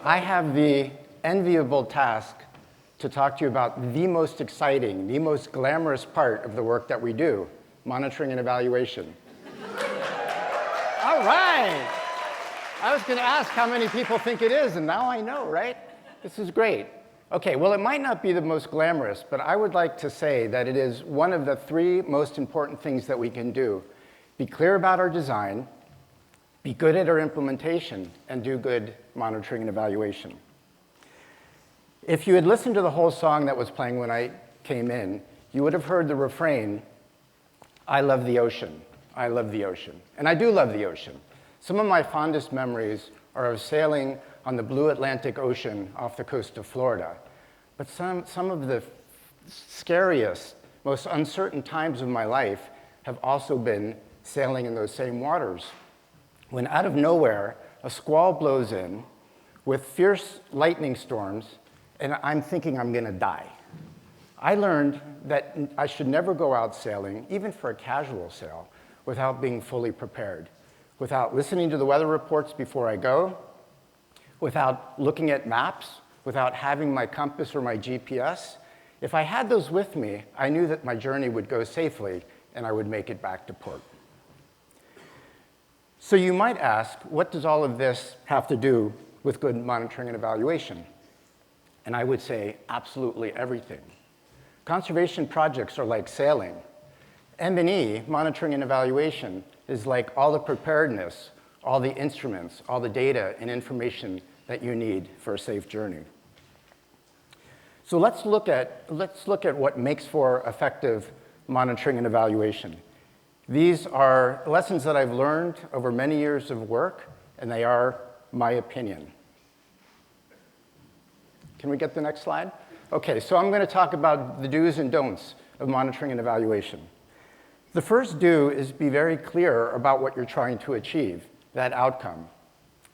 I have the enviable task to talk to you about the most exciting, the most glamorous part of the work that we do, monitoring and evaluation. All right. I was going to ask how many people think it is, and now I know, right? This is great. Okay, well, it might not be the most glamorous, but I would like to say that it is one of the three most important things that we can do. Be clear about our design, be good at our implementation, and do good monitoring and evaluation. If you had listened to the whole song that was playing when I came in, you would have heard the refrain, I love the ocean, I love the ocean. And I do love the ocean. Some of my fondest memories are of sailing on the blue Atlantic Ocean off the coast of Florida. But some of the scariest, most uncertain times of my life have also been sailing in those same waters. When out of nowhere, a squall blows in with fierce lightning storms, and I'm thinking I'm going to die. I learned that I should never go out sailing, even for a casual sail, without being fully prepared, without listening to the weather reports before I go, without looking at maps, without having my compass or my GPS. If I had those with me, I knew that my journey would go safely and I would make it back to port. So you might ask, what does all of this have to do with good monitoring and evaluation? And I would say absolutely everything. Conservation projects are like sailing. M&E, monitoring and evaluation, is like all the preparedness, all the instruments, all the data and information that you need for a safe journey. So let's look at what makes for effective monitoring and evaluation. These are lessons that I've learned over many years of work, and they are my opinion. Can we get the next slide? Okay, so I'm going to talk about the do's and don'ts of monitoring and evaluation. The first do is be very clear about what you're trying to achieve, that outcome.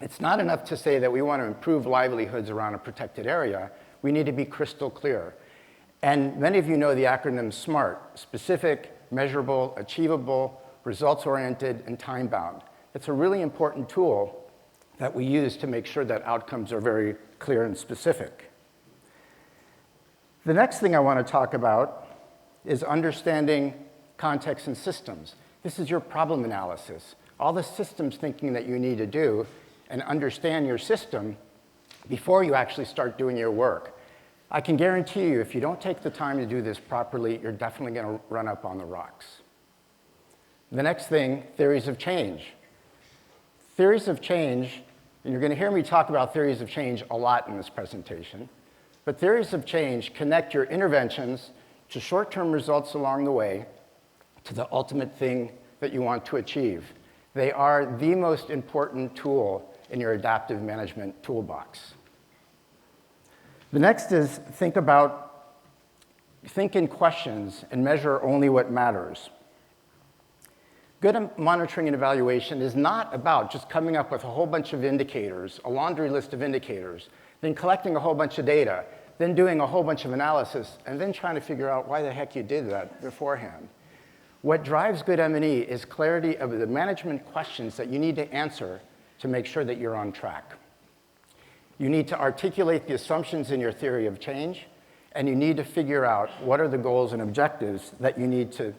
It's not enough to say that we want to improve livelihoods around a protected area. We need to be crystal clear. And many of you know the acronym SMART, specific, measurable, achievable, results-oriented, and time-bound. It's a really important tool that we use to make sure that outcomes are very clear and specific. The next thing I want to talk about is understanding context and systems. This is your problem analysis, all the systems thinking that you need to do and understand your system before you actually start doing your work. I can guarantee you, if you don't take the time to do this properly, you're definitely going to run up on the rocks. The next thing, theories of change. Theories of change, and you're going to hear me talk about theories of change a lot in this presentation, but theories of change connect your interventions to short-term results along the way to the ultimate thing that you want to achieve. They are the most important tool in your adaptive management toolbox. The next is think in questions and measure only what matters. Good monitoring and evaluation is not about just coming up with a whole bunch of indicators, a laundry list of indicators, then collecting a whole bunch of data, then doing a whole bunch of analysis, and then trying to figure out why the heck you did that beforehand. What drives good M&E is clarity of the management questions that you need to answer to make sure that you're on track. You need to articulate the assumptions in your theory of change, and you need to figure out what are the goals and objectives that you need to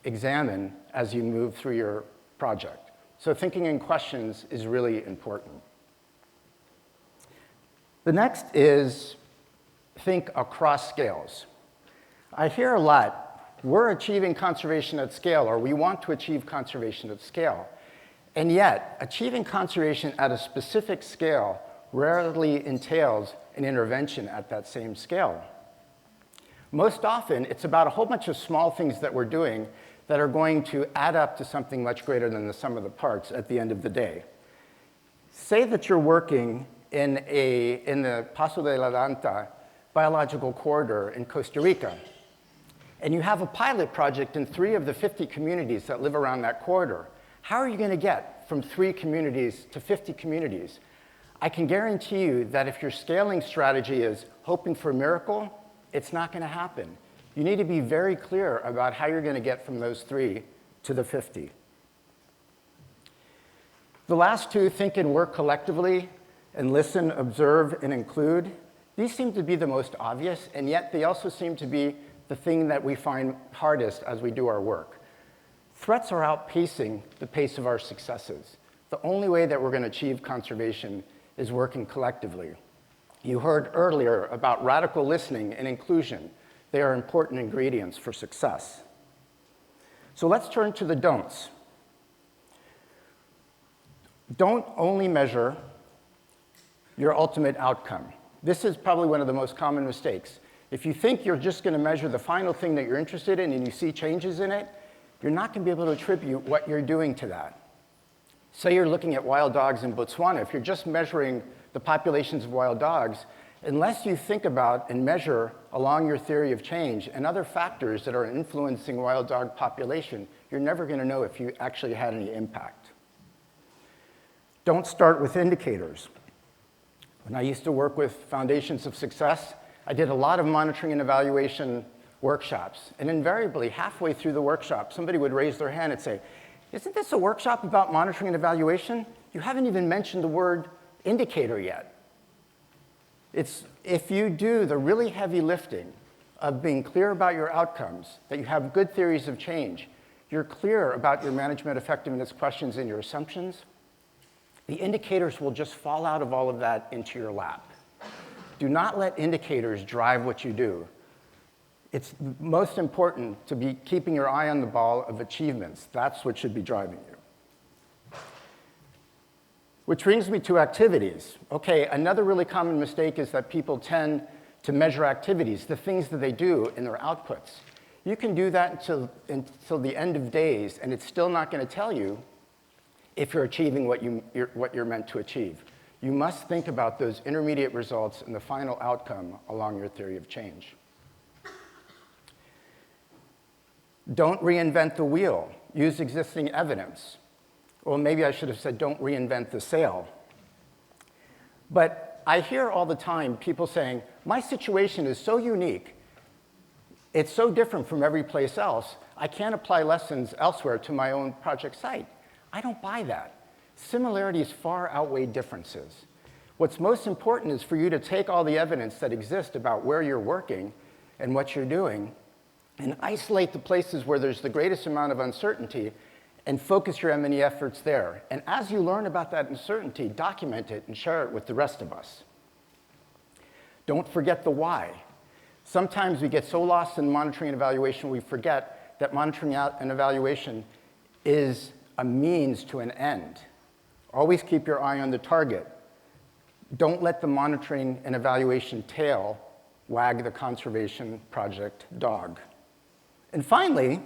examine as you move through your project. So thinking in questions is really important. The next is think across scales. I hear a lot, we're achieving conservation at scale, or we want to achieve conservation at scale. And yet, achieving conservation at a specific scale rarely entails an intervention at that same scale. Most often, it's about a whole bunch of small things that we're doing that are going to add up to something much greater than the sum of the parts at the end of the day. Say that you're working in the Paso de la Danta biological corridor in Costa Rica, and you have a pilot project in 3 of the 50 communities that live around that corridor. How are you going to get from 3 communities to 50 communities? I can guarantee you that if your scaling strategy is hoping for a miracle, it's not going to happen. You need to be very clear about how you're going to get from those 3 to the 50. The last 2, think and work collectively, and listen, observe, and include, these seem to be the most obvious, and yet they also seem to be the thing that we find hardest as we do our work. Threats are outpacing the pace of our successes. The only way that we're going to achieve conservation is working collectively. You heard earlier about radical listening and inclusion. They are important ingredients for success. So let's turn to the don'ts. Don't only measure your ultimate outcome. This is probably one of the most common mistakes. If you think you're just going to measure the final thing that you're interested in and you see changes in it, you're not going to be able to attribute what you're doing to that. Say you're looking at wild dogs in Botswana. If you're just measuring the populations of wild dogs, unless you think about and measure along your theory of change and other factors that are influencing wild dog population, you're never going to know if you actually had any impact. Don't start with indicators. When I used to work with Foundations of Success, I did a lot of monitoring and evaluation workshops. And invariably, halfway through the workshop, somebody would raise their hand and say, "Isn't this a workshop about monitoring and evaluation? You haven't even mentioned the word indicator yet." If you do the really heavy lifting of being clear about your outcomes, that you have good theories of change, you're clear about your management effectiveness questions and your assumptions, the indicators will just fall out of all of that into your lap. Do not let indicators drive what you do. It's most important to be keeping your eye on the ball of achievements. That's what should be driving you. Which brings me to activities. Okay, another really common mistake is that people tend to measure activities, the things that they do in their outputs. You can do that until the end of days, and it's still not going to tell you if you're achieving what you're meant to achieve. You must think about those intermediate results and the final outcome along your theory of change. Don't reinvent the wheel. Use existing evidence. Well, maybe I should have said don't reinvent the sail. But I hear all the time people saying, my situation is so unique, it's so different from every place else, I can't apply lessons elsewhere to my own project site. I don't buy that. Similarities far outweigh differences. What's most important is for you to take all the evidence that exists about where you're working and what you're doing and isolate the places where there's the greatest amount of uncertainty and focus your M&E efforts there. And as you learn about that uncertainty, document it and share it with the rest of us. Don't forget the why. Sometimes we get so lost in monitoring and evaluation, we forget that monitoring and evaluation is a means to an end. Always keep your eye on the target. Don't let the monitoring and evaluation tail wag the conservation project dog. And finally,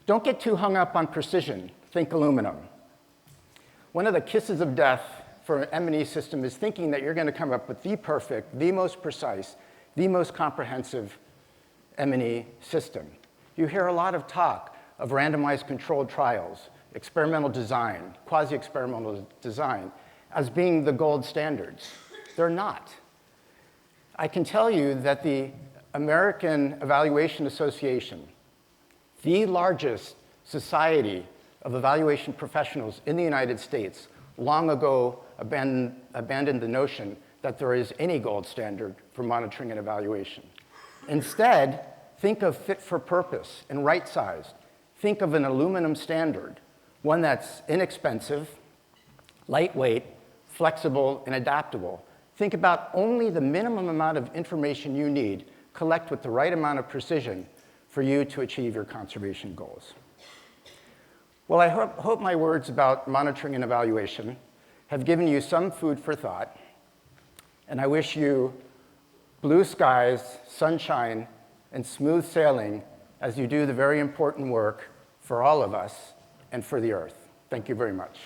don't get too hung up on precision. Think aluminum. One of the kisses of death for an M&E system is thinking that you're going to come up with the perfect, the most precise, the most comprehensive M&E system. You hear a lot of talk of randomized controlled trials, experimental design, quasi-experimental design, as being the gold standards. They're not. I can tell you that the American Evaluation Association, the largest society of evaluation professionals in the United States, long ago abandoned the notion that there is any gold standard for monitoring and evaluation. Instead, think of fit for purpose and right-sized. Think of an aluminum standard, one that's inexpensive, lightweight, flexible, and adaptable. Think about only the minimum amount of information you need, collect with the right amount of precision for you to achieve your conservation goals. Well, I hope my words about monitoring and evaluation have given you some food for thought, and I wish you blue skies, sunshine, and smooth sailing as you do the very important work for all of us and for the Earth. Thank you very much.